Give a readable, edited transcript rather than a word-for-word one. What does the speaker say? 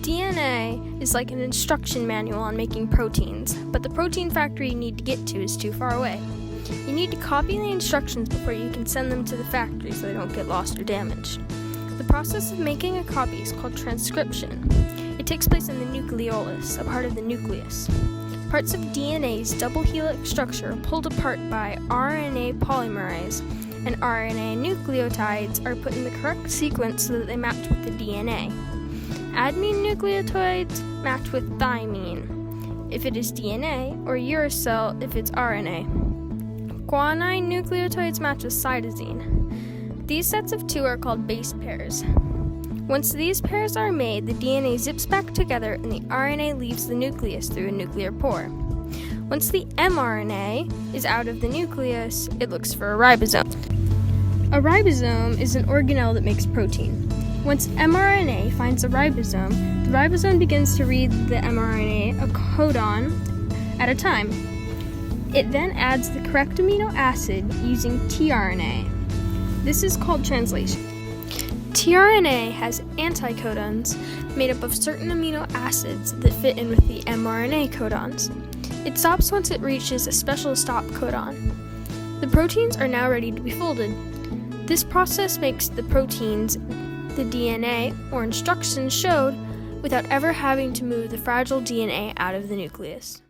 DNA is like an instruction manual on making proteins, but the protein factory you need to get to is too far away. You need to copy the instructions before you can send them to the factory so they don't get lost or damaged. The process of making a copy is called transcription. It takes place in the nucleolus, a part of the nucleus. Parts of DNA's double helix structure are pulled apart by RNA polymerase, and RNA nucleotides are put in the correct sequence so that they match with the DNA. Adenine nucleotides match with thymine if it is DNA, or uracil if it's RNA. Guanine nucleotides match with cytosine. These sets of two are called base pairs. Once these pairs are made, the DNA zips back together and the RNA leaves the nucleus through a nuclear pore. Once the mRNA is out of the nucleus, it looks for a ribosome. A ribosome is an organelle that makes protein. Once mRNA finds the ribosome begins to read the mRNA a codon at a time. It then adds the correct amino acid using tRNA. This is called translation. tRNA has anticodons made up of certain amino acids that fit in with the mRNA codons. It stops once it reaches a special stop codon. The proteins are now ready to be folded. This process makes the proteins the DNA or instructions showed without ever having to move the fragile DNA out of the nucleus.